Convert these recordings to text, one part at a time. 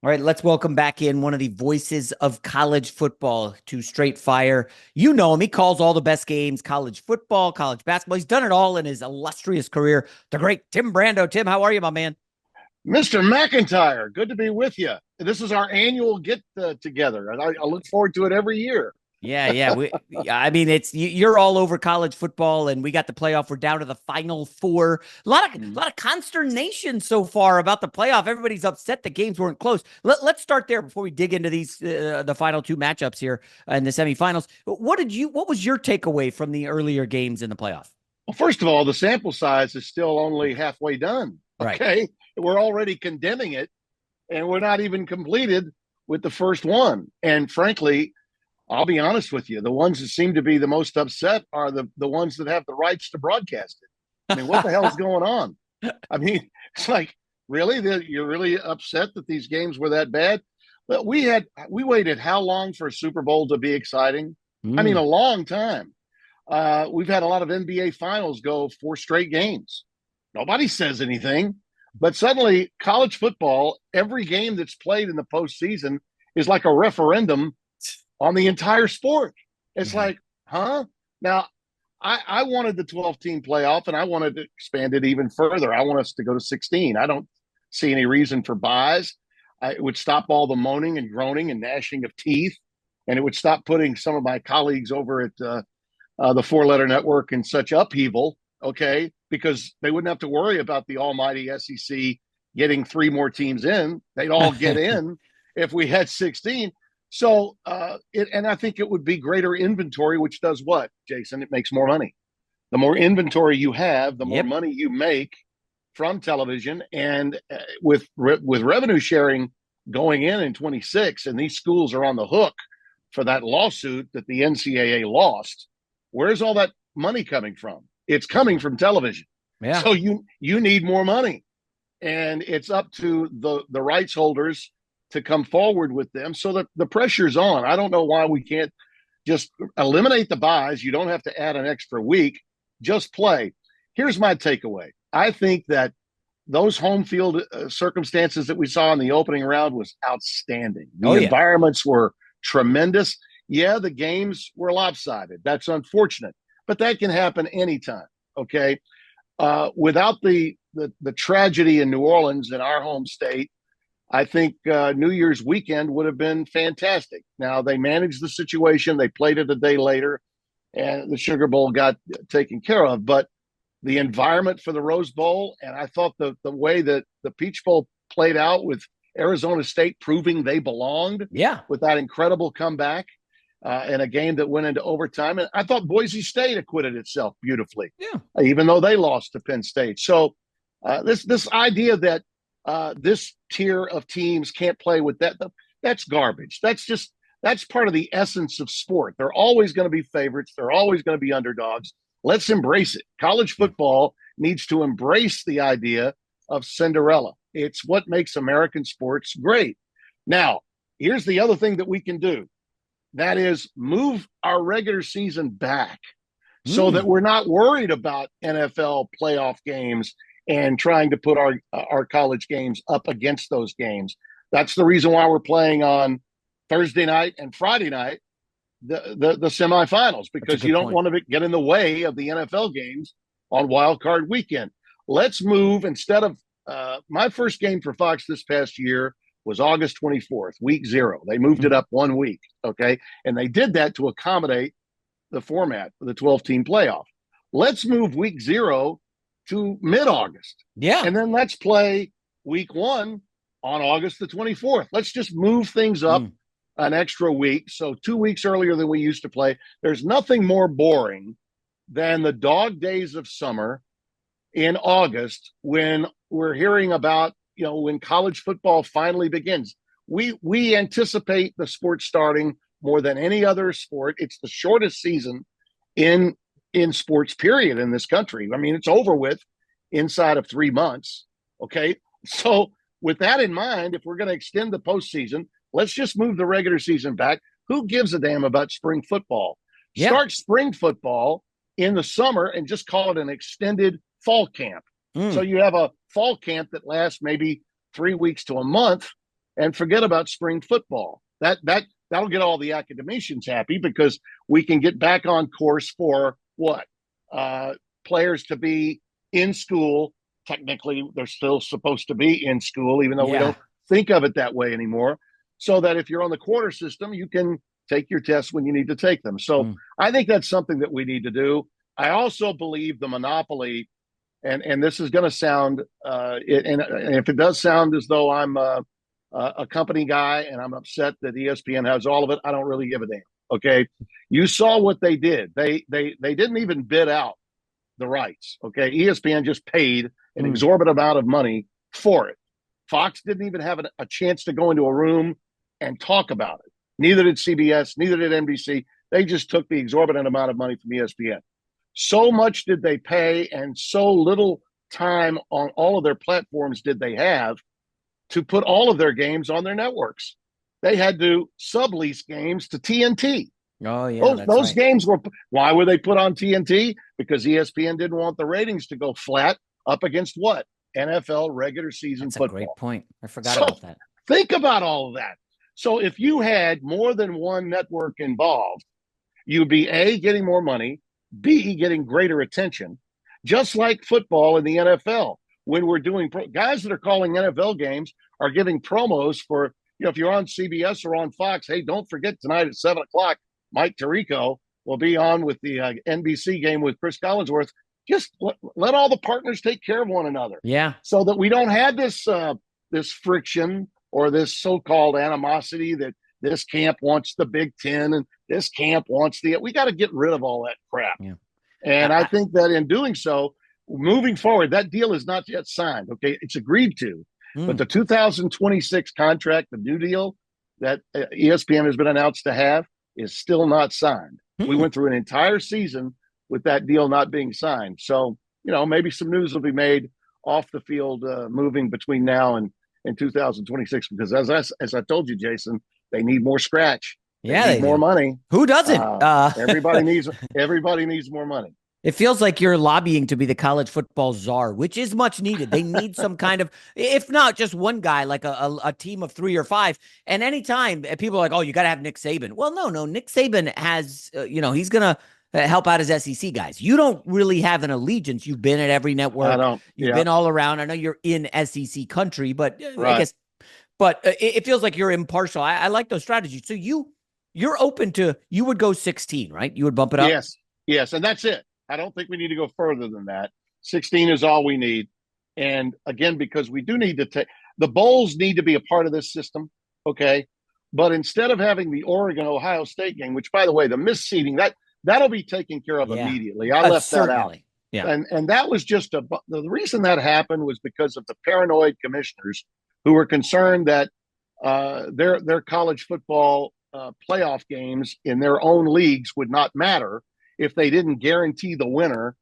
All right, let's welcome back in one of the voices of college football to Straight Fire. You know him. He calls all the best games, college football, college basketball. He's done it all in his illustrious career. The great Tim Brando. Tim, how are you, my man? Mr. McIntyre, good to be with you. This is our annual get together, and I look forward to it every year. Yeah. I mean, you're all over college football, and we got the playoff. We're down to the final four. A lot of consternation so far about the playoff. Everybody's upset the games weren't close. Let's start there before we dig into these the final two matchups here in the semifinals. What was your takeaway from the earlier games in the playoff? Well, first of all, the sample size is still only halfway done. Right. Okay. We're already condemning it, and we're not even completed with the first one. And frankly, I'll be honest with you, the ones that seem to be the most upset are the ones that have the rights to broadcast it. I mean, what the hell is going on? I mean, it's like, really? You're really upset that these games were that bad? But we waited how long for a Super Bowl to be exciting? I mean, Mm. a long time. We've had a lot of NBA finals go four straight games. Nobody says anything. But suddenly, college football, every game that's played in the postseason is like a referendum on the entire sport. It's Yeah. like, huh? Now, I wanted the 12-team playoff, and I wanted to expand it even further. I want us to go to 16. I don't see any reason for buys. It would stop all the moaning and groaning and gnashing of teeth, and it would stop putting some of my colleagues over at the Four Letter Network in such upheaval, okay, because they wouldn't have to worry about the almighty SEC getting three more teams in. They'd all get in if we had 16. So, and I think it would be greater inventory, which does what, Jason? It makes more money. The more inventory you have, the more Yep. money you make from television, and with revenue sharing going in 26, and these schools are on the hook for that lawsuit that the NCAA lost. Where's all that money coming from? It's coming from television. Yeah. So you need more money, and it's up to the rights holders to come forward with them so that the pressure's on. I don't know why we can't just eliminate the buys. You don't have to add an extra week. Just play. Here's my takeaway. I think that those home field circumstances that we saw in the opening round was outstanding. Oh The yeah. environments were tremendous. Yeah, the games were lopsided. That's unfortunate, but that can happen anytime. Okay, without the tragedy in New Orleans in our home state, I think New Year's weekend would have been fantastic. Now they managed the situation; they played it a day later, and the Sugar Bowl got taken care of. But the environment for the Rose Bowl, and I thought the way that the Peach Bowl played out with Arizona State proving they belonged Yeah. with that incredible comeback in a game that went into overtime. And I thought Boise State acquitted itself beautifully, Yeah. even though they lost to Penn State. So this idea that this tier of teams can't play with that's garbage. That's part of the essence of sport. They're always going to be favorites. They're always going to be underdogs. Let's embrace it. College Yeah. football needs to embrace the idea of Cinderella. It's what makes American sports great. Now, here's the other thing that we can do. That is move our regular season back so that Mm. we're not worried about NFL playoff games and trying to put our college games up against those games. That's the reason why we're playing on Thursday night and Friday night the semifinals, That's a because you good don't point. want to get in the way of the NFL games on wild card weekend. Let's move instead of my first game for Fox this past year was August 24th, week zero. They moved it Mm. up 1 week. Okay. And they did that to accommodate the format for the 12-team playoff. Let's move week zero to mid August. Yeah. And then let's play week one on August the 24th. Let's just move things up Mm. an extra week. So 2 weeks earlier than we used to play. There's nothing more boring than the dog days of summer in August when we're hearing about, when college football finally begins. We anticipate the sport starting more than any other sport. It's the shortest season in in sports period in this country. I mean, it's over with inside of 3 months. Okay. So with that in mind, if we're going to extend the postseason, let's just move the regular season back. Who gives a damn about spring football? Yeah. Start spring football in the summer and just call it an extended fall camp. So Mm. you have a fall camp that lasts maybe 3 weeks to a month, and forget about spring football. That'll get all the academicians happy because we can get back on course for what? Players to be in school. Technically, they're still supposed to be in school, even though we don't think of it that way anymore. So that if you're on the quarter system, you can take your tests when you need to take them. So I think that's something that we need to do. I also believe the monopoly, and this is going to sound, and if it does sound as though I'm a company guy and I'm upset that ESPN has all of it, I don't really give a damn. Okay, you saw what they did. They didn't even bid out the rights. Okay, ESPN just paid an exorbitant amount of money for it. Fox didn't even have a chance to go into a room and talk about it. Neither did CBS, neither did NBC. They just took the exorbitant amount of money from ESPN. So much did they pay, and so little time on all of their platforms did they have to put all of their games on their networks. They had to sublease games to TNT. Oh, yeah. Those games were, why were they put on TNT? Because ESPN didn't want the ratings to go flat up against what? NFL regular season football. That's a great point. I forgot about that. Think about all of that. So if you had more than one network involved, you'd be A, getting more money, B, getting greater attention, just like football in the NFL. When we're doing guys that are calling NFL games are giving promos for, if you're on CBS or on Fox, hey, don't forget tonight at 7:00, Mike Tirico will be on with the NBC game with Chris Collinsworth. Just let all the partners take care of one another. Yeah. So that we don't have this friction or this so-called animosity that this camp wants the Big Ten and this camp wants we got to get rid of all that crap. Yeah. And I think that in doing so, moving forward, that deal is not yet signed. Okay. It's agreed to, but the 2026 contract, the new deal that ESPN has been announced to have is still not signed. We went through an entire season with that deal not being signed. So, maybe some news will be made off the field moving between now and 2026, because as I told you, Jason, they need more scratch. They need more money. Who doesn't? Everybody needs more money. It feels like you're lobbying to be the college football czar, which is much needed. They need some kind of, if not just one guy, like a team of 3 or 5. And anytime people are like, oh, you got to have Nick Saban. Well, no. Nick Saban has, he's going to help out his SEC guys. You don't really have an allegiance. You've been at every network. You've been all around. I know you're in SEC country, but I guess, but it feels like you're impartial. I like those strategies. So you're open to, you would go 16, right? You would bump it up? Yes. And that's it. I don't think we need to go further than that. 16 is all we need. And again, because we do need to take the bowls need to be a part of this system. Okay. But instead of having the Oregon-Ohio State game, which by the way, the misseeding, that'll be taken care of immediately. I left that out. Yeah. And that was just the reason that happened was because of the paranoid commissioners who were concerned that their college football playoff games in their own leagues would not matter if they didn't guarantee the winner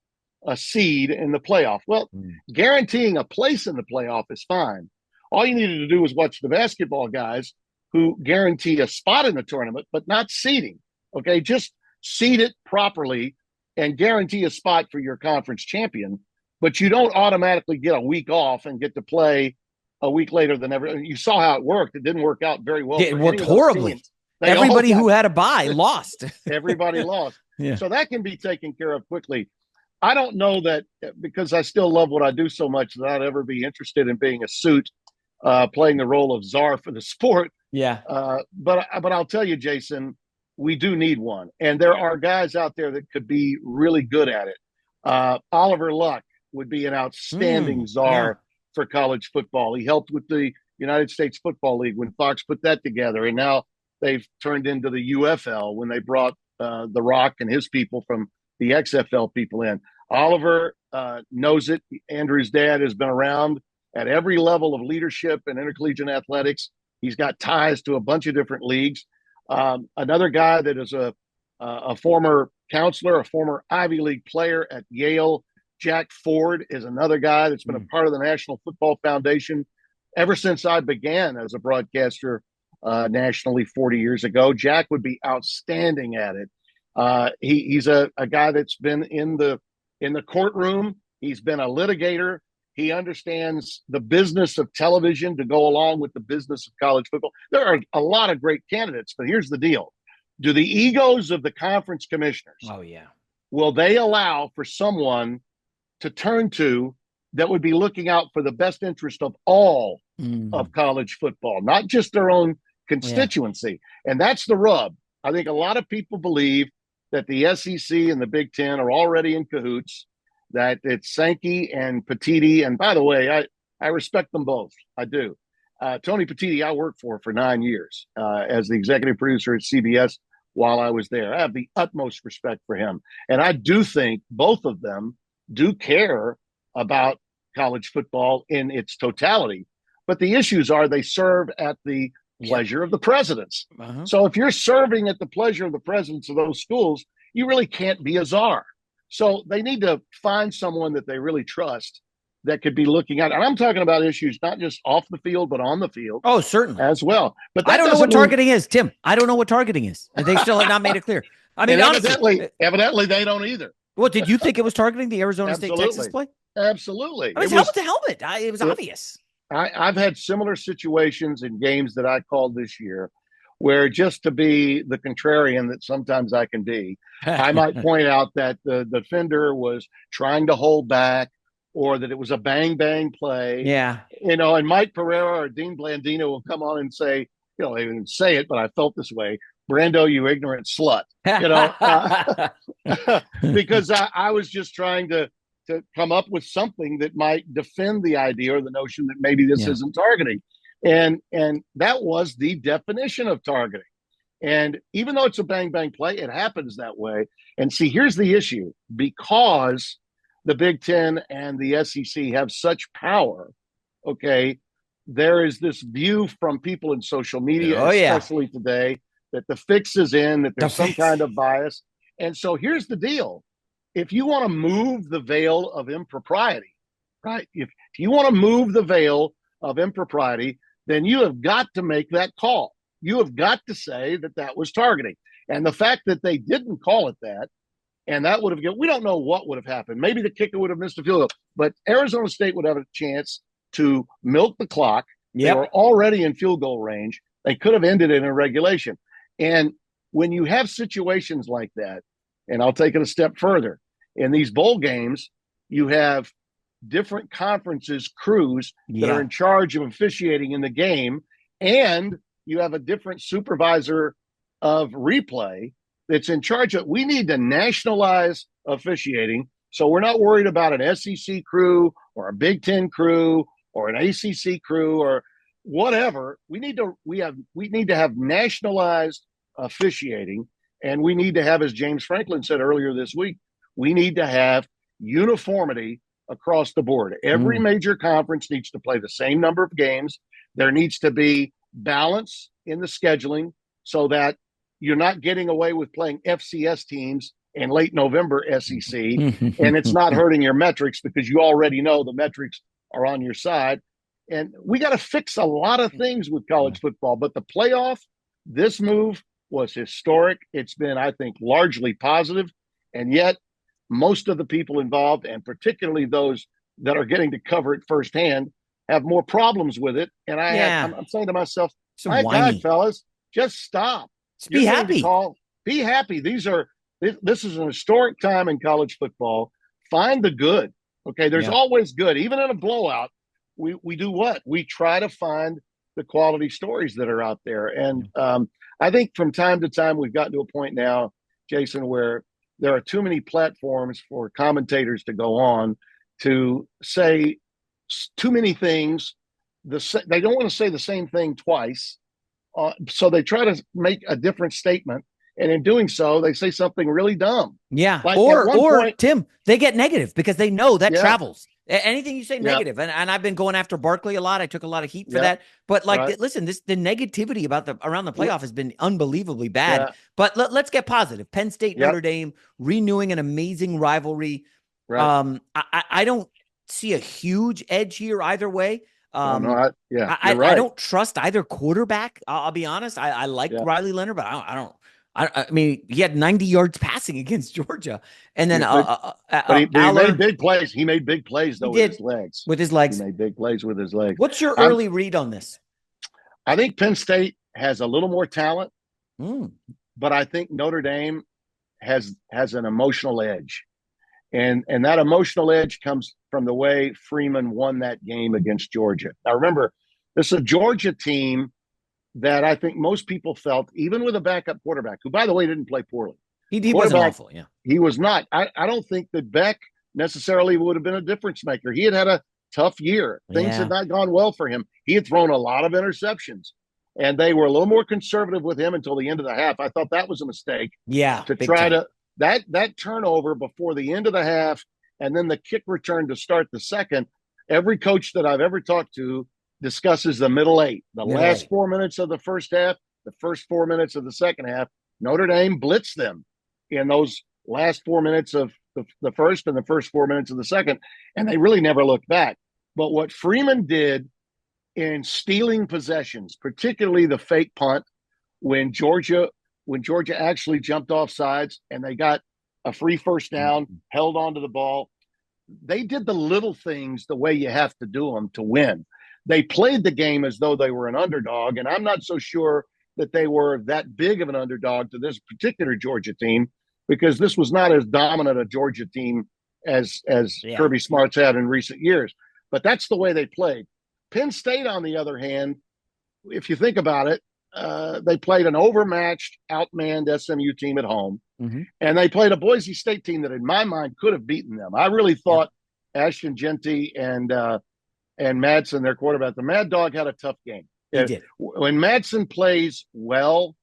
a seed in the playoff. Well, guaranteeing a place in the playoff is fine. All you needed to do was watch the basketball guys who guarantee a spot in the tournament, but not seeding. Okay, just seed it properly and guarantee a spot for your conference champion, but you don't automatically get a week off and get to play a week later than ever. You saw how it worked. It didn't work out very well. It worked horribly. Everybody who had a bye lost. Everybody lost. Yeah. So that can be taken care of quickly. I don't know that, because I still love what I do so much, that I'd ever be interested in being a suit, playing the role of czar for the sport. Yeah. But I'll tell you, Jason, we do need one. And there are guys out there that could be really good at it. Oliver Luck would be an outstanding czar for college football. He helped with the United States Football League when Fox put that together. And now they've turned into the UFL when they brought The Rock and his people from the XFL people in. Oliver knows it. Andrew's dad has been around at every level of leadership and intercollegiate athletics. He's got ties to a bunch of different leagues. Another guy that is a former counselor, a former Ivy League player at Yale, Jack Ford, is another guy that's been a part of the National Football Foundation ever since I began as a broadcaster nationally 40 years ago. Jack would be outstanding at it. He's a guy that's been in the courtroom. He's been a litigator. He understands the business of television to go along with the business of college football. There are a lot of great candidates, but here's the deal. Do the egos of the conference commissioners, Oh, yeah. will they allow for someone to turn to that would be looking out for the best interest of all of college football, not just their own constituency? Yeah. And that's the rub. I think a lot of people believe that the SEC and the Big Ten are already in cahoots, that it's Sankey and Petitti. And by the way, I respect them both. I do. Tony Petitti, I worked for 9 years as the executive producer at CBS while I was there. I have the utmost respect for him. And I do think both of them do care about college football in its totality. But the issues are they serve at the pleasure of the presidents. So if you're serving at the pleasure of the presidents of those schools, you really can't be a czar. So they need to find someone that they really trust that could be looking at. And I'm talking about issues not just off the field, but on the field. Oh, certainly. As well. But I don't know what targeting is, Tim. I don't know what targeting is. They still have not made it clear. I mean, honestly, evidently they don't either. Well, did you think it was targeting the Arizona State-Texas play? Absolutely. I mean, helmet to helmet. It was obvious. I've had similar situations in games that I called this year where, just to be the contrarian that sometimes I can be, I might point out that the defender was trying to hold back, or that it was a bang play. Yeah. And Mike Pereira or Dean Blandino will come on and say, they didn't say it, but I felt this way: Brando, you ignorant slut. Because I was just trying to come up with something that might defend the idea or the notion that maybe this isn't targeting. And that was the definition of targeting. And even though it's a bang play, it happens that way. And see, here's the issue. Because the Big Ten and the SEC have such power, okay, there is this view from people in social media, especially today, that the fix is in, that there's some kind of bias. And so here's the deal. If you want to move the veil of impropriety, right? If you want to move the veil of impropriety, then you have got to make that call. You have got to say that was targeting. And the fact that they didn't call it that, and that would have we don't know what would have happened. Maybe the kicker would have missed a field goal, but Arizona State would have a chance to milk the clock. They were already in field goal range. They could have ended it in regulation. And when you have situations like that, and I'll take it a step further, in these bowl games, you have different conferences, crews that are in charge of officiating in the game, and you have a different supervisor of replay that's in charge of. We need to nationalize officiating, so we're not worried about an SEC crew or a Big Ten crew or an ACC crew or whatever. We need to have nationalized officiating, and we need to have, as James Franklin said earlier this week, we need to have uniformity across the board. Every major conference needs to play the same number of games. There needs to be balance in the scheduling so that you're not getting away with playing FCS teams in late November SEC, and it's not hurting your metrics because you already know the metrics are on your side. And we got to fix a lot of things with college football, but the playoff, this move was historic. It's been, I think, largely positive, and yet most of the people involved, and particularly those that are getting to cover it firsthand, have more problems with it. And I'm saying to myself, my God, fellas, just stop. Be happy. Be happy. This is an historic time in college football. Find the good. Okay, there's always good. Even in a blowout, we do what? We try to find the quality stories that are out there. And I think from time to time, we've gotten to a point now, Jason, where there are too many platforms for commentators to go on to say too many things. They don't want to say the same thing twice. So they try to make a different statement. And in doing so, they say something really dumb. Yeah. Like or Tim, they get negative because they know that travels. Anything you say negative. And I've been going after Barkley a lot. I took a lot of heat for that. But listen, the negativity about around the playoff has been unbelievably bad. Yeah. But let's get positive. Penn State, Notre Dame, renewing an amazing rivalry. Right. I don't see a huge edge here either way. I don't trust either quarterback. I'll be honest. I like Riley Leonard, but I don't I mean, he had 90 yards passing against Georgia, and then Yeah, but he made Aller, big plays. He made big plays he though with did his legs. with his He legs. made big plays with his legs. What's your I'm early read on this? I think Penn State has a little more talent, Mm, but I think Notre Dame has an emotional edge. And that emotional edge comes from the way Freeman won that game against Georgia. Now remember, this is a Georgia team that I think most people felt, even with a backup quarterback, who by the way didn't play poorly. he wasn't Quarterback, awful, yeah. he was not. I don't think that Beck necessarily would have been a difference maker. He had a tough year. Things had Yeah, not gone well for him. He had thrown a lot of interceptions, and they were a little more conservative with him until the end of the half. I thought that was a mistake yeah, to big try time. to that turnover before the end of the half, and then the kick return to start the second. Every coach that I've ever talked to discusses the middle eight, the Middle last eight. 4 minutes of the first half, the first 4 minutes of the second half. Notre Dame blitzed them in those last 4 minutes of the first and the first 4 minutes of the second, and they really never looked back. But what Freeman did in stealing possessions, particularly the fake punt, when Georgia actually jumped off sides and they got a free first down, held onto the ball, they did the little things the way you have to do them to win. They played the game as though they were an underdog, and I'm not so sure that they were that big of an underdog to this particular Georgia team, because this was not as dominant a Georgia team as Yeah. Kirby Smart's had in recent years. But that's the way they played. Penn State, on the other hand, if you think about it, they played an overmatched, outmanned SMU team at home, Mm-hmm. and they played a Boise State team that, in my mind, could have beaten them. I really Yeah. thought Ashton Genty and Madsen, their quarterback, the Mad Dog, had a tough game. He did. When Madsen plays well,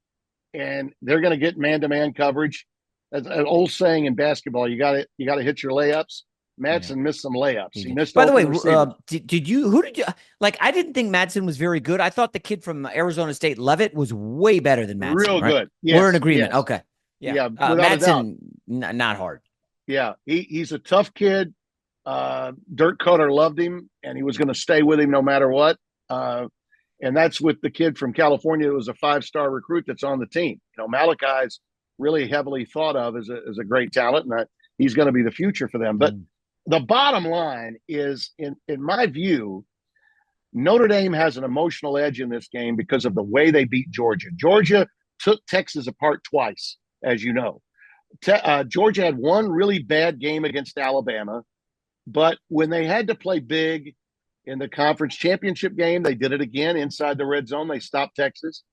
and they're going to get man-to-man coverage, as an old saying in basketball, you got to hit your layups. Yeah. Madsen missed some layups. He missed By the way, open receivers. who did you like? I didn't think Madsen was very good. I thought the kid from Arizona State, Levitt, was way better than Madsen, Real right? good. We're in Yes, agreement. yes. Okay. Yeah. Yeah, without a doubt. Madsen, not hard. Yeah, he's a tough kid. Dirk Cutter loved him, and he was going to stay with him no matter what. And that's with the kid from California who was a 5-star recruit that's on the team. Malachi's really heavily thought of as a great talent, and he's going to be the future for them. But the bottom line is, in my view, Notre Dame has an emotional edge in this game because of the way they beat Georgia. Georgia took Texas apart twice, as you know. Georgia had one really bad game against Alabama, but when they had to play big in the conference championship game, they did it again inside the red zone. They stopped Texas.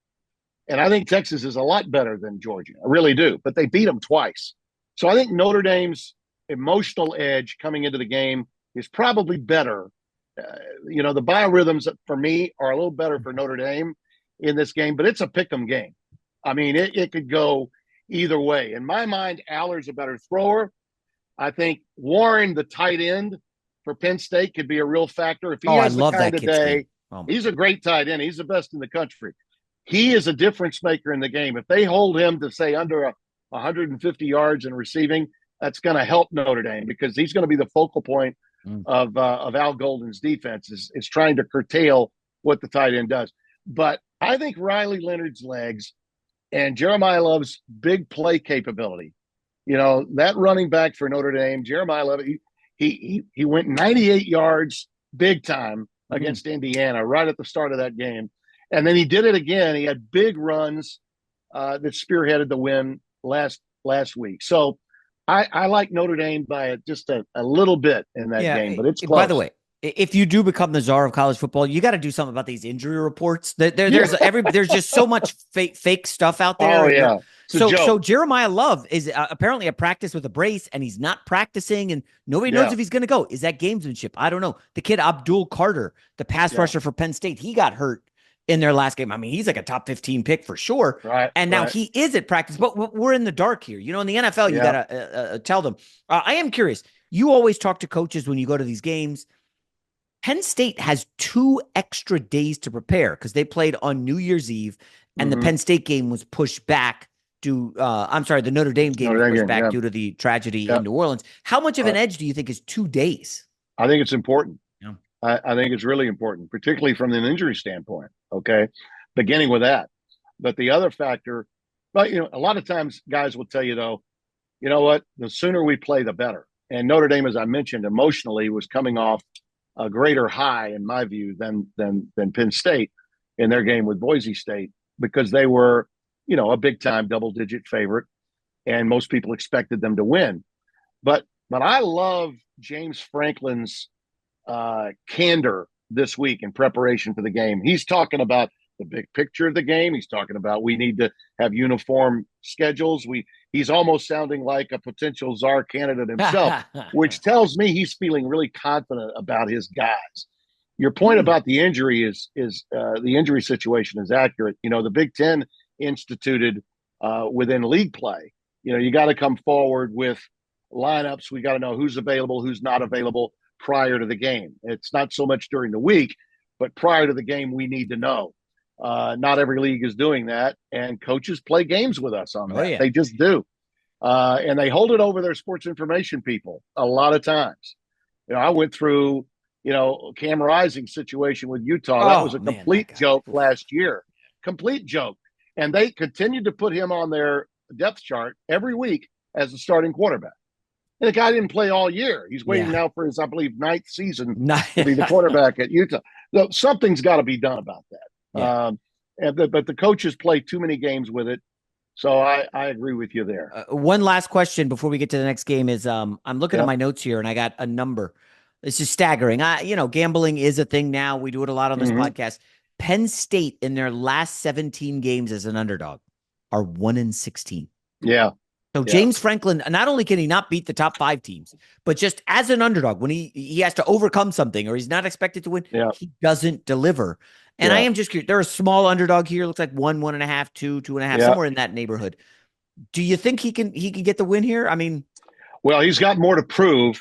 And I think Texas is a lot better than Georgia. I really do. But they beat them twice. So I think Notre Dame's emotional edge coming into the game is probably better. The biorhythms for me are a little better for Notre Dame in this game, but it's a pick 'em game. I mean, it could go either way. In my mind, Aller's a better thrower. I think Warren, the tight end for Penn State, could be a real factor. If he I has the love kind that of kid's day, game. Oh, he's a great tight end. He's the best in the country. He is a difference maker in the game. If they hold him to, say, under 150 yards in receiving, that's going to help Notre Dame, because he's going to be the focal point of Al Golden's defense is trying to curtail what the tight end does. But I think Riley Leonard's legs and Jeremiah Love's big play capability, that running back for Notre Dame, Jeremiah Love, he went 98 yards big time against Indiana right at the start of that game. And then he did it again. He had big runs that spearheaded the win last week. So I like Notre Dame by just a little bit in that game, but it's close. By the way, if you do become the czar of college football, you got to do something about these injury reports. There's just so much fake stuff out there. Oh yeah. So Jeremiah Love is apparently at practice with a brace, and he's not practicing, and nobody knows if he's going to go. Is that gamesmanship? I don't know. The kid Abdul Carter, the pass rusher for Penn State, he got hurt in their last game. I mean, he's like a top 15 pick for sure. Right. And now he is at practice, but we're in the dark here. In the NFL, you got to tell them. I am curious. You always talk to coaches when you go to these games. Penn State has 2 extra days to prepare because they played on New Year's Eve, and the Penn State game was pushed back the Notre Dame game was pushed back due to the tragedy in New Orleans. How much of an edge do you think is 2 days? I think it's important. Yeah. I think it's really important, particularly from an injury standpoint. Okay. Beginning with that. But the other factor But a lot of times guys will tell you though, you know what? The sooner we play, the better. And Notre Dame, as I mentioned, emotionally was coming off a greater high, in my view, than Penn State in their game with Boise State because they were, a big time double digit favorite, and most people expected them to win. But I love James Franklin's candor this week in preparation for the game. He's talking about the big picture of the game. He's talking about we need to have uniform schedules. He's almost sounding like a potential czar candidate himself, which tells me he's feeling really confident about his guys. Your point about the injury is the injury situation is accurate. The Big Ten instituted within league play. You got to come forward with lineups. We got to know who's available, who's not available prior to the game. It's not so much during the week, but prior to the game, we need to know. Not every league is doing that, and coaches play games with us on that. Oh, yeah. They just do. And they hold it over their sports information people a lot of times. I went through, Cam Rising's situation with Utah. That was a complete joke last year. Complete joke. And they continued to put him on their depth chart every week as the starting quarterback. And the guy didn't play all year. He's waiting now for his, I believe, 9th season to be the quarterback at Utah. So something's got to be done about that. Yeah. But the coaches play too many games with it. So I agree with you there. One last question before we get to the next game is I'm looking at my notes here, and I got a number. This is staggering. Gambling is a thing now. We do it a lot on this podcast. Penn State in their last 17 games as an underdog are 1-16. Yeah. So James Franklin, not only can he not beat the top 5 teams, but just as an underdog, when he has to overcome something or he's not expected to win, he doesn't deliver. And I am just curious. They're a small underdog here. Looks like 1, 1.5, 2, 2.5, somewhere in that neighborhood. Do you think he can get the win here? I mean, well, he's got more to prove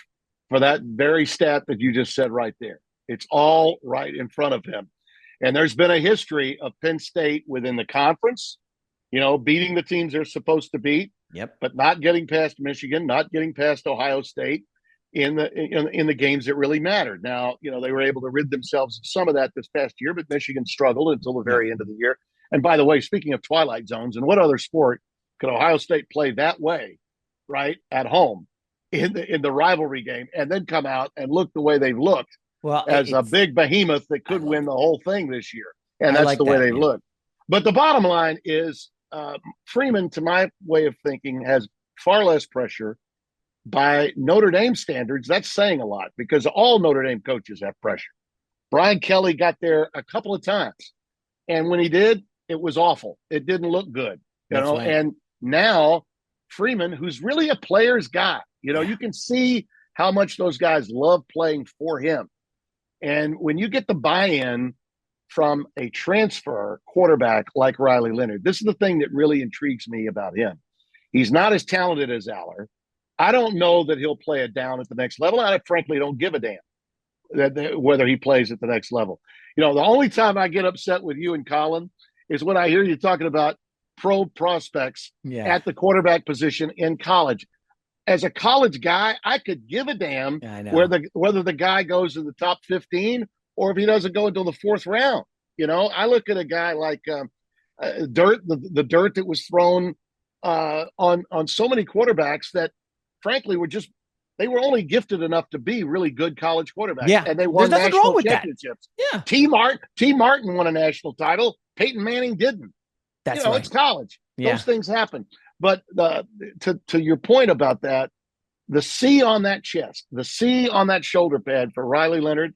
for that very stat that you just said right there. It's all right in front of him. And there's been a history of Penn State within the conference, beating the teams they're supposed to beat. Yep. But not getting past Michigan, not getting past Ohio State in the games that really mattered. Now, they were able to rid themselves of some of that this past year, but Michigan struggled until the very end of the year. And by the way, speaking of twilight zones, and what other sport could Ohio State play that way, right, at home in the rivalry game, and then come out and look the way they've looked as a big behemoth that could win the whole thing this year? And that's the way they've looked. But the bottom line is, Freeman, to my way of thinking, has far less pressure. By Notre Dame standards, that's saying a lot because all Notre Dame coaches have pressure. Brian Kelly got there a couple of times, and when he did, it was awful. It didn't look good, Right. And now Freeman, who's really a player's guy, you can see how much those guys love playing for him. And when you get the buy-in from a transfer quarterback like Riley Leonard, this is the thing that really intrigues me about him. He's not as talented as Aller. I don't know that he'll play it down at the next level. I frankly don't give a damn whether he plays at the next level. The only time I get upset with you and Colin is when I hear you talking about pro prospects at the quarterback position in college. As a college guy, I could give a damn whether the guy goes in the top 15 or if he doesn't go until the 4th round. I look at a guy like the dirt that was thrown on so many quarterbacks that, frankly, they were only gifted enough to be really good college quarterbacks. Yeah, and they won national championships. Yeah, T. Martin won a national title. Peyton Manning didn't. That's right. It's college. Those things happen. But to your point about that, the C on that chest, the C on that shoulder pad for Riley Leonard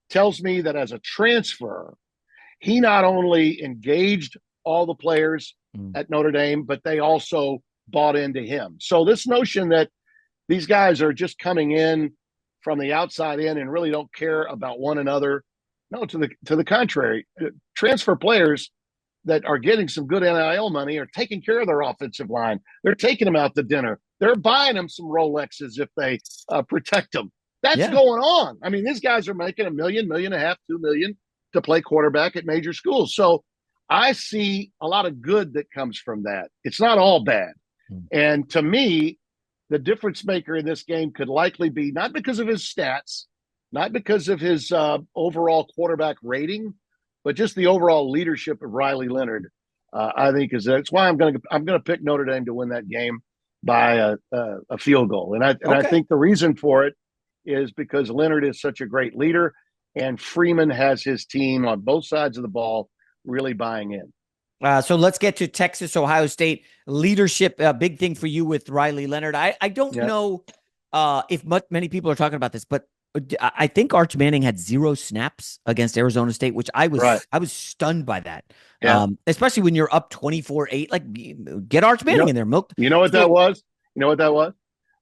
tells me that as a transfer, he not only engaged all the players at Notre Dame, but they also bought into him. So this notion that these guys are just coming in from the outside in and really don't care about one another, no, to the contrary. Transfer players that are getting some good NIL money are taking care of their offensive line. They're taking them out to dinner. They're buying them some Rolexes if they protect them. That's going on. I mean, these guys are making $1 million, $1.5 million, $2 million to play quarterback at major schools. So I see a lot of good that comes from that. It's not all bad. And to me, the difference maker in this game could likely be not because of his stats, not because of his overall quarterback rating, but just the overall leadership of Riley Leonard I think that's why I'm gonna pick Notre Dame to win that game by a field goal, and I Okay. think the reason for it is because Leonard is such a great leader, and Freeman has his team on both sides of the ball really buying in. So let's get to Texas, Ohio State leadership. A big thing for you with Riley Leonard. I don't Yeah, know if many people are talking about this, but I think Arch Manning had 0 snaps against Arizona State, which right. I was stunned by that. Yeah, Especially when you're up 24-8, like get Arch you Manning know, in there. Milk. you know what that So, was? You know what that was?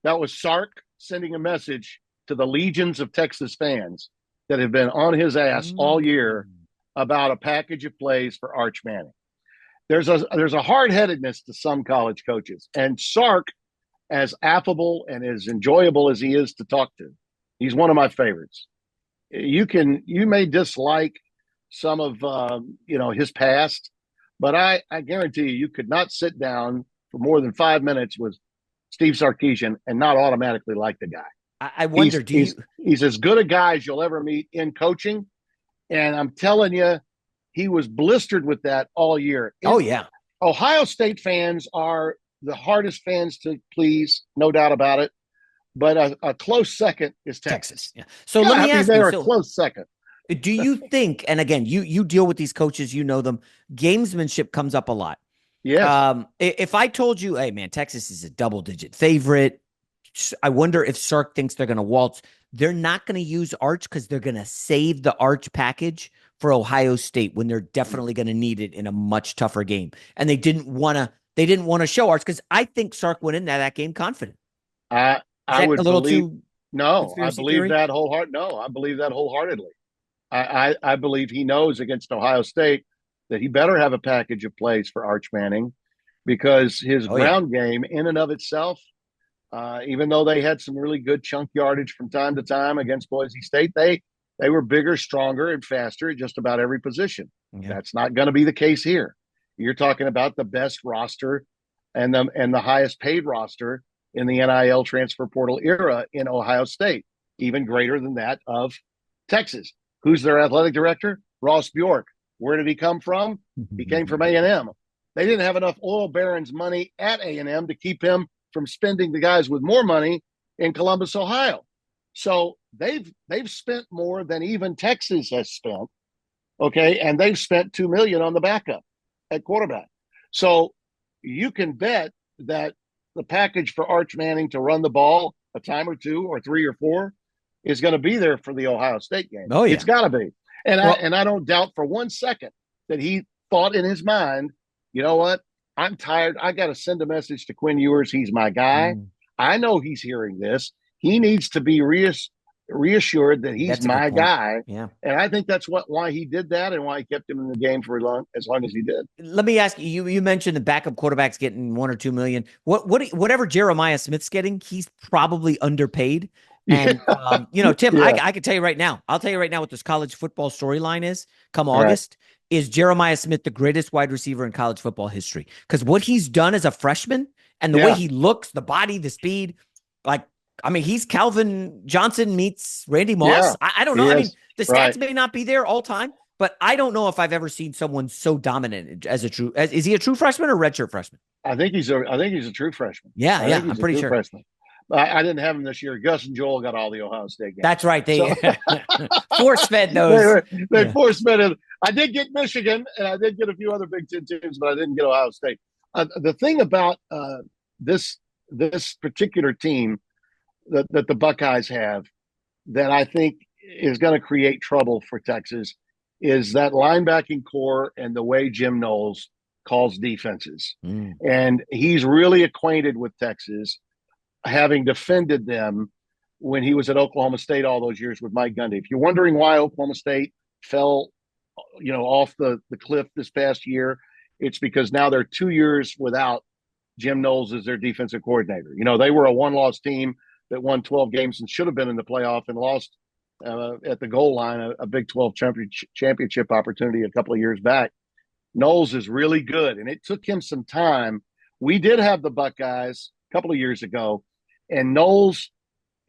That was Sark sending a message to the legions of Texas fans that have been on his ass all year mm, about a package of plays for Arch Manning. There's a hard headedness to some college coaches, and Sark, as affable and as enjoyable as he is to talk to, he's one of my favorites. You may dislike some of his past, but I guarantee you could not sit down for more than 5 minutes with Steve Sarkisian and not automatically like the guy. I wonder, do you? He's as good a guy as you'll ever meet in coaching, and I'm telling you, he was blistered with that all year. Oh yeah. Ohio State fans are the hardest fans to please, no doubt about it. But a close second is Texas. Yeah. So Yeah, let I me mean ask you. they're a So close second. do you think, and again, you deal with these coaches, you know them, gamesmanship comes up a lot. Yes. If I told you, hey man, Texas is a double-digit favorite, I wonder if Sark thinks they're going to waltz. They're not going to use Arch because they're going to save the Arch package for Ohio State when they're definitely going to need it in a much tougher game. And they didn't want to show Arch because I think Sark went into that game confident. I Is I that a would little believe too no, I conspiracy believe theory? that wholeheart. No, I believe that wholeheartedly. I believe he knows against Ohio State that he better have a package of plays for Arch Manning because his Oh yeah. ground game in and of itself, even though they had some really good chunk yardage from time to time against Boise State, they were bigger, stronger, and faster at just about every position. Yeah. That's not going to be the case here. You're talking about the best roster and the highest paid roster in the NIL transfer portal era in Ohio State, even greater than that of Texas. Who's their athletic director? Ross Bjork. Where did he come from? He came from A&M. They didn't have enough oil barons' money at A&M to keep him from spending the guys with more money in Columbus, Ohio. So they've spent more than even Texas has spent. Okay, and they've spent $2 million on the backup at quarterback. So you can bet that the package for Arch Manning to run the ball a time or two or three or four is going to be there for the Ohio State game. Oh It's yeah. got to be. And Well, I don't doubt for 1 second that he thought in his mind, you know what? I'm tired. I got to send a message to Quinn Ewers. He's my guy. mm, I know he's hearing this. He needs to be reassured that he's that's a good my point. guy. Yeah. And I think that's why he did that and why he kept him in the game for as long as he did. Let me ask you, you mentioned the backup quarterback's getting 1 or 2 million. Whatever Jeremiah Smith's getting, he's probably underpaid. And Yeah. Tim, Yeah. I can tell you right now. I'll tell you right now what this college football storyline is come Right. August. Is Jeremiah Smith the greatest wide receiver in college football history? Because what he's done as a freshman and the way Yeah. he looks, the body, the speed, like I mean, he's Calvin Johnson meets Randy Yeah. Moss. I don't know. He I mean, is. the Right. stats may not be there all time, but I don't know if I've ever seen someone so dominant as is he a true freshman or redshirt freshman? I think he's a true freshman. Yeah, I yeah, think I'm he's a pretty true sure. freshman. I didn't have him this year. Gus and Joel got all the Ohio State games. That's right. So They force fed they, those. they Yeah. forced me to. I did get Michigan, and I did get a few other Big Ten teams, but I didn't get Ohio State. The thing about this particular team that the Buckeyes have that I think is going to create trouble for Texas is that linebacking core and the way Jim Knowles calls defenses. Mm. And he's really acquainted with Texas, having defended them when he was at Oklahoma State all those years with Mike Gundy. If you're wondering why Oklahoma State fell, off the cliff this past year, it's because now they're 2 years without Jim Knowles as their defensive coordinator. They were a one-loss team that won 12 games and should have been in the playoff and lost at the goal line a Big 12 championship opportunity a couple of years back. Knowles is really good, and it took him some time. We did have the Buckeyes a couple of years ago, and Knowles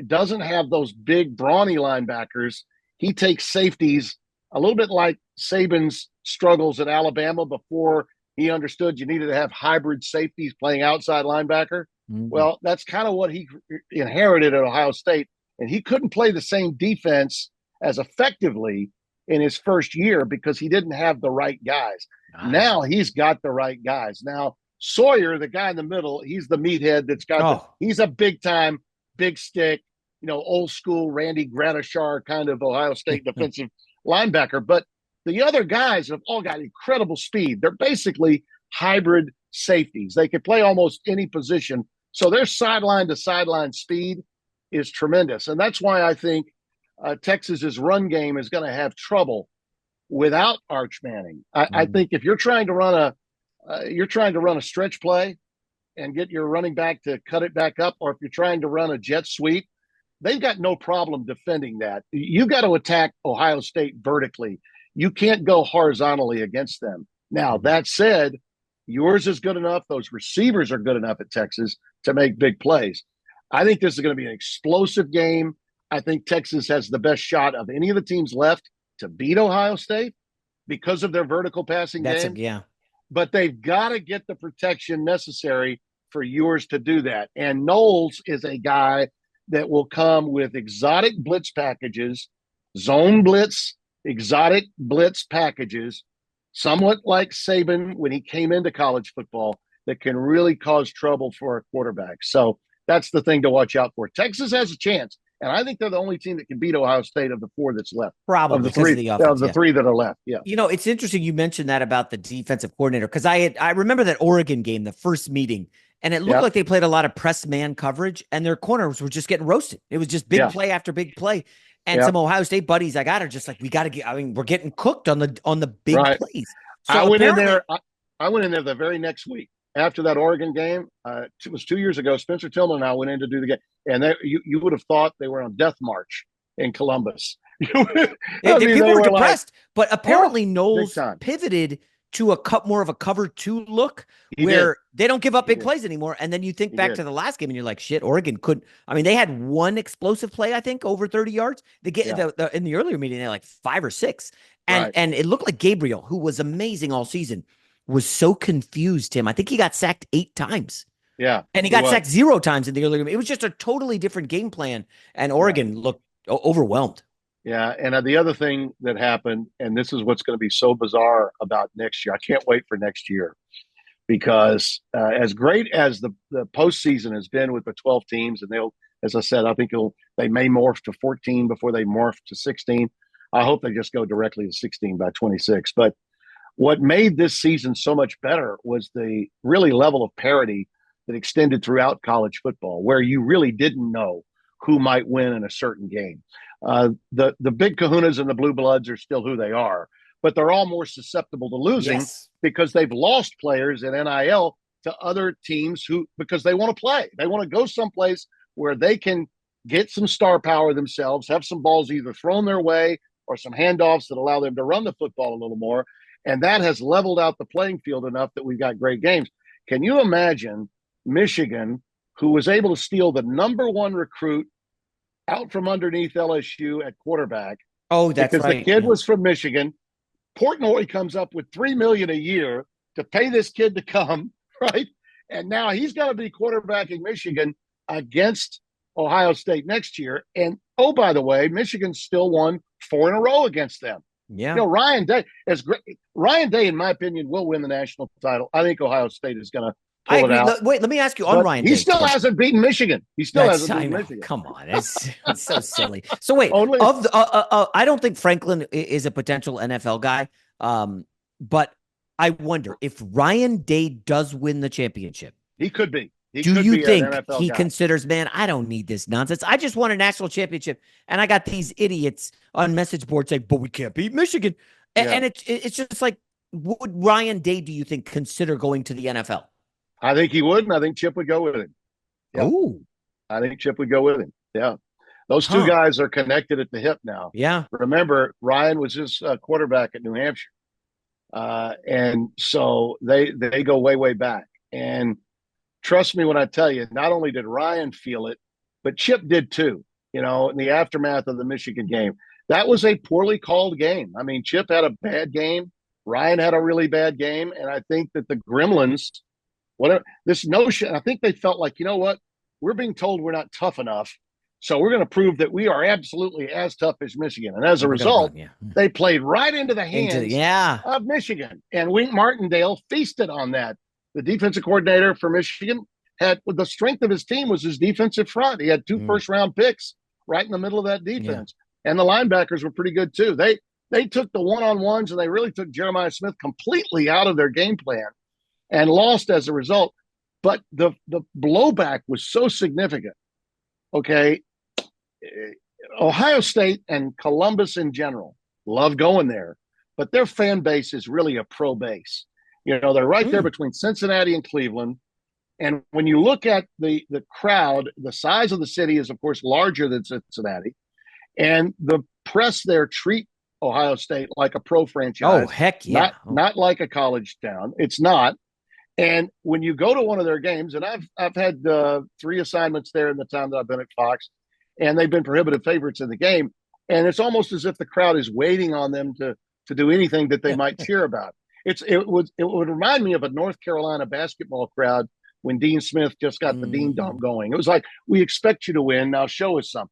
doesn't have those big, brawny linebackers. He takes safeties a little bit like Saban's struggles at Alabama before He understood you needed to have hybrid safeties playing outside linebacker. Mhm. Well, that's kind of what he inherited at Ohio State. And he couldn't play the same defense as effectively in his first year because he didn't have the right guys. Ah. Now he's got the right guys. Now, Sawyer, the guy in the middle, he's the meathead that's got Oh, he's a big time, big stick, old school Randy Gradishar kind of Ohio State defensive linebacker. But the other guys have all got incredible speed. They're basically hybrid safeties. They can play almost any position. So their sideline to sideline speed is tremendous. And that's why I think Texas's run game is going to have trouble without Arch Manning. I think if you're trying to run a stretch play and get your running back to cut it back up, or if you're trying to run a jet sweep, they've got no problem defending that. You've got to attack Ohio State vertically. You can't go horizontally against them. Now, that said, yours is good enough. Those receivers are good enough at Texas to make big plays. I think this is going to be an explosive game. I think Texas has the best shot of any of the teams left to beat Ohio State because of their vertical passing game. yeah. But they've got to get the protection necessary for yours to do that. And Knowles is a guy that will come with exotic blitz packages, zone blitz, exotic blitz packages, somewhat like Saban when he came into college football, that can really cause trouble for a quarterback. So that's the thing to watch out for. Texas has a chance, and I think they're the only team that can beat Ohio State of the four that's left. Probably Of the because of three, the offense. three that are left. Yeah. It's interesting you mentioned that about the defensive coordinator, because I remember that Oregon game, the first meeting, and it looked like they played a lot of press man coverage, and their corners were just getting roasted. It was just big play after big play. And some Ohio State buddies I got are just like, we got to get. I mean, we're getting cooked on the big plays. So I went in there. I went in there the very next week after that Oregon game. It was 2 years ago. Spencer Tillman and I went in to do the game, and you would have thought they were on death march in Columbus. People were depressed, but apparently Knowles pivoted to more of a cover two look where they don't give up big plays anymore. And then you think back to the last game and you're like, shit, Oregon couldn't. I mean, they had one explosive play, I think, over 30 yards. They get in the earlier meeting, they had like 5 or 6. And it looked like Gabriel, who was amazing all season, was so confused, Tim. I think he got sacked 8 times. Yeah. And he got sacked 0 times in the earlier game. It was just a totally different game plan. And Oregon looked overwhelmed. Yeah, and the other thing that happened, and this is what's going to be so bizarre about next year. I can't wait for next year because as great as the postseason has been with the 12 teams, and they'll, as I said, I think they may morph to 14 before they morph to 16. I hope they just go directly to 16 by 26. But what made this season so much better was the really level of parity that extended throughout college football, where you really didn't know who might win in a certain game. The big kahunas and the blue bloods are still who they are, but they're all more susceptible to losing because they've lost players in NIL to other teams because they want to play. They want to go someplace where they can get some star power themselves, have some balls either thrown their way or some handoffs that allow them to run the football a little more. And that has leveled out the playing field enough that we've got great games. Can you imagine Michigan, who was able to steal the number 1 recruit out from underneath LSU at quarterback? Oh, that's because right. The kid was from Michigan. Portnoy comes up with $3 million a year to pay this kid to come, right? And now he's got to be quarterbacking Michigan against Ohio State next year. And oh, by the way, Michigan still won 4 in a row against them. Yeah. Ryan Day is great. Ryan Day, in my opinion, will win the national title. I think Ohio State is going to pull it out. Wait, let me ask you on Ryan Day. He still hasn't beaten Michigan. Michigan. Come on, it's so silly. So wait, I don't think Franklin is a potential NFL guy, but I wonder if Ryan Day does win the championship. He could be. Do you think he considers, man, I don't need this nonsense. I just won a national championship, and I got these idiots on message boards saying, but we can't beat Michigan. And it's just like, would Ryan Day, do you think, consider going to the NFL? I think he would, and I think Chip would go with him. Yeah. Oh. I think Chip would go with him. Yeah. Those two guys are connected at the hip now. Yeah. Remember, Ryan was his quarterback at New Hampshire. And so they go way, way back. And trust me when I tell you, not only did Ryan feel it, but Chip did too, in the aftermath of the Michigan game. That was a poorly called game. I mean, Chip had a bad game Ryan had a really bad game, and I think that the Gremlins, whatever this notion, I think they felt like, you know what, we're being told we're not tough enough, so we're going to prove that we are absolutely as tough as Michigan. And as a We're gonna result, run, yeah. they played right into the Into the, hands yeah. of Michigan, and Wink Martindale feasted on that. The defensive coordinator for Michigan had the strength of his team was his defensive front. He had two first-round picks right in the middle of that defense, and the linebackers were pretty good too. They took the one-on-ones and they really took Jeremiah Smith completely out of their game plan and lost as a result. But the blowback was so significant. Okay, Ohio State and Columbus in general love going there, but their fan base is really a pro base. You know, they're right there between Cincinnati and Cleveland. And when you look at the crowd, the size of the city is, of course, larger than Cincinnati. And the press there treat Ohio State like a pro franchise. Oh, heck yeah. Not like a college town. It's not. And when you go to one of their games, and I've had 3 assignments there in the time that I've been at Fox, and they've been prohibitive favorites in the game. And it's almost as if the crowd is waiting on them to do anything that they might cheer about. It would remind me of a North Carolina basketball crowd when Dean Smith just got the Dean Dome going. It was like, we expect you to win. Now show us something.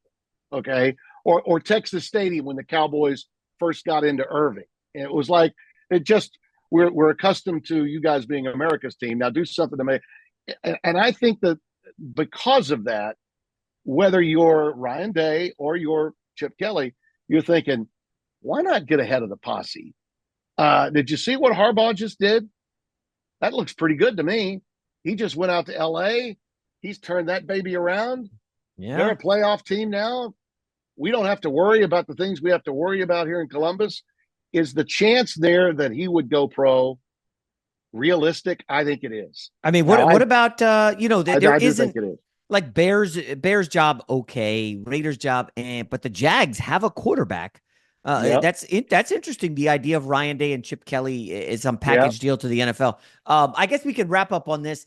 Okay. Or Texas Stadium when the Cowboys first got into Irving. And it was like, we're accustomed to you guys being America's team. Now do something to make. And I think that because of that, whether you're Ryan Day or you're Chip Kelly, you're thinking, why not get ahead of the posse? Did you see what Harbaugh just did? That looks pretty good to me. He just went out to L.A. He's turned that baby around. Yeah. They're a playoff team now. We don't have to worry about the things we have to worry about here in Columbus. Is the chance there that he would go pro realistic? I think it is. I mean, what about, there isn't think it is. Like Bears job, okay. Raiders job, but the Jags have a quarterback. That's interesting. The idea of Ryan Day and Chip Kelly is some package deal to the NFL. I guess we could wrap up on this.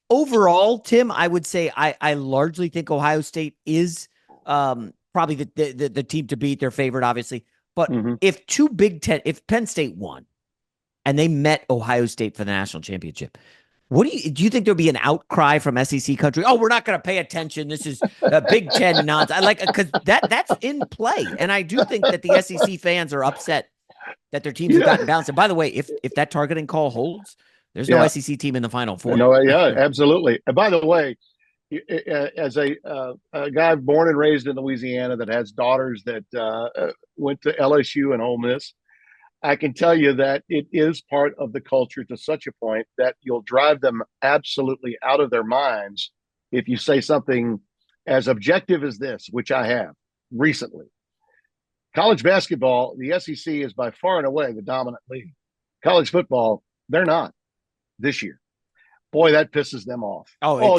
Overall, Tim, I would say I largely think Ohio State is probably the team to beat. Their favorite, obviously. But if if Penn State won and they met Ohio State for the national championship, do you think there'll be an outcry from SEC country? Oh, we're not going to pay attention. This is a Big Ten nonsense. Because that's in play, and I do think that the SEC fans are upset that their teams have gotten bounced. And by the way, if that targeting call holds, there's no SEC team in the Final Four. No, absolutely. And by the way, as a guy born and raised in Louisiana that has daughters that went to LSU and Ole Miss, I can tell you that it is part of the culture to such a point that you'll drive them absolutely out of their minds if you say something as objective as this, which I have recently. College basketball, the SEC is by far and away the dominant league. College football, they're not this year. Boy, that pisses them off.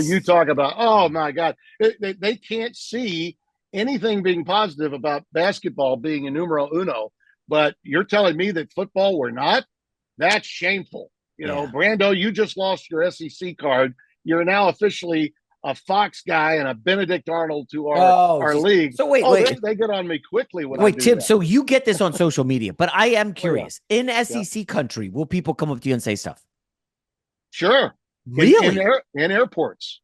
You talk about, oh my God. They can't see anything being positive about basketball being a numero uno. But you're telling me that football we're not? That's shameful. Brando, you just lost your SEC card. You're now officially a Fox guy and a Benedict Arnold to our league. So wait. They get on me quickly when I do Tim, that. So you get this on social media, but I am curious. In SEC country, will people come up to you and say stuff? Sure. Really? In airports.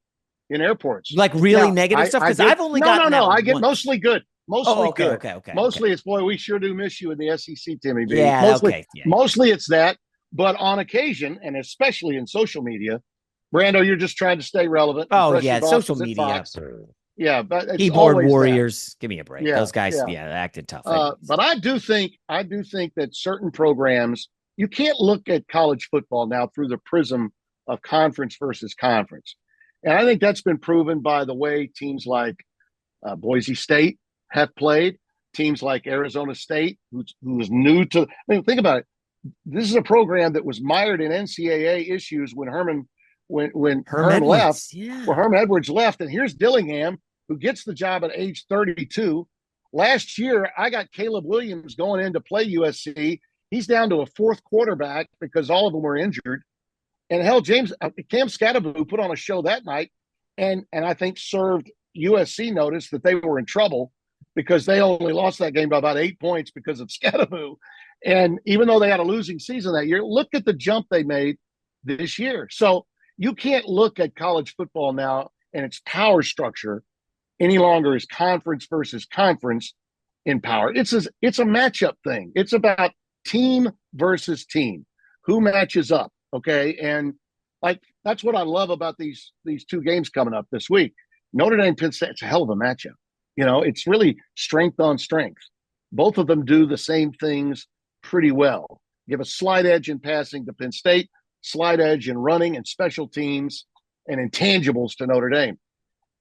Like really negative stuff? Because I've only gotten No. I get mostly good. Mostly good. Okay. Mostly it's, boy, we sure do miss you in the SEC, Timmy B. Yeah, Mostly it's that. But on occasion, and especially in social media, Brando, you're just trying to stay relevant. Oh, yeah, social media. Fox. Yeah, but it's keyboard warriors. That. Give me a break. Yeah, those guys, acted tough. But I do think that certain programs, you can't look at college football now through the prism of conference versus conference. And I think that's been proven by the way teams like Boise State have played, teams like Arizona State, who's new to. Think about it. This is a program that was mired in NCAA issues when Herm left. Yeah. Well, Herm Edwards left, and here's Dillingham, who gets the job at age 32. Last year, I got Caleb Williams going in to play USC. He's down to a fourth quarterback because all of them were injured. And hell, Cam Scatteraboo put on a show that night, and I think served USC notice that they were in trouble because they only lost that game by about 8 points because of Scatteraboo. And even though they had a losing season that year, look at the jump they made this year. So you can't look at college football now and its power structure any longer as conference versus conference in power. It's a matchup thing. It's about team versus team. Who matches up? Okay. And like that's what I love about these two games coming up this week. Notre Dame Penn State, it's a hell of a matchup. You know, it's really strength on strength. Both of them do the same things pretty well. Give a slight edge in passing to Penn State, slight edge in running and special teams and intangibles to Notre Dame.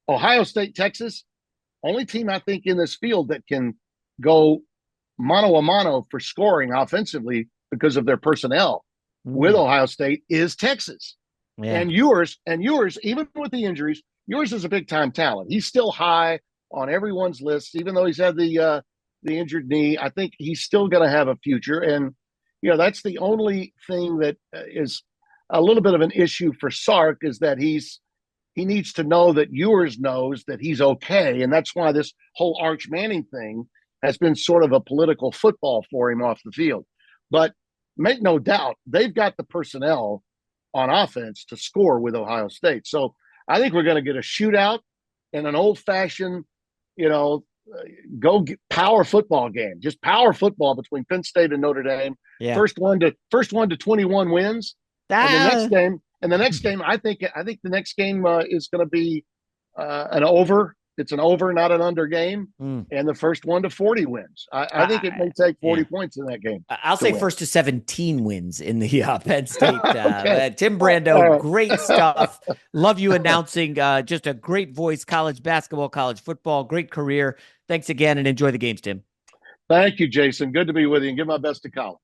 Ohio State, Texas, only team I think in this field that can go mano a mano for scoring offensively because of their personnel with Ohio State is Texas. Yeah. And yours, even with the injuries, yours is a big time talent. He's still high on everyone's list, even though he's had the injured knee. I think he's still going to have a future. And, you know, that's the only thing that is a little bit of an issue for Sark is that he needs to know that Ewers knows that he's okay. And that's why this whole Arch Manning thing has been sort of a political football for him off the field. But make no doubt, they've got the personnel on offense to score with Ohio State. So I think we're going to get a shootout and an old-fashioned, you know, power football game. Just power football between Penn State and Notre Dame. Yeah. First one to 21 wins. And the next game, I think the next game is going to be an over. It's an over, not an under game. And the first one to 40 wins. I think it may take 40 points in that game. I'll say win. First to 17 wins in the Penn State. Okay. Tim Brando, great stuff. Love you announcing. Just a great voice, college basketball, college football, great career. Thanks again and enjoy the games, Tim. Thank you, Jason. Good to be with you and give my best to Colin.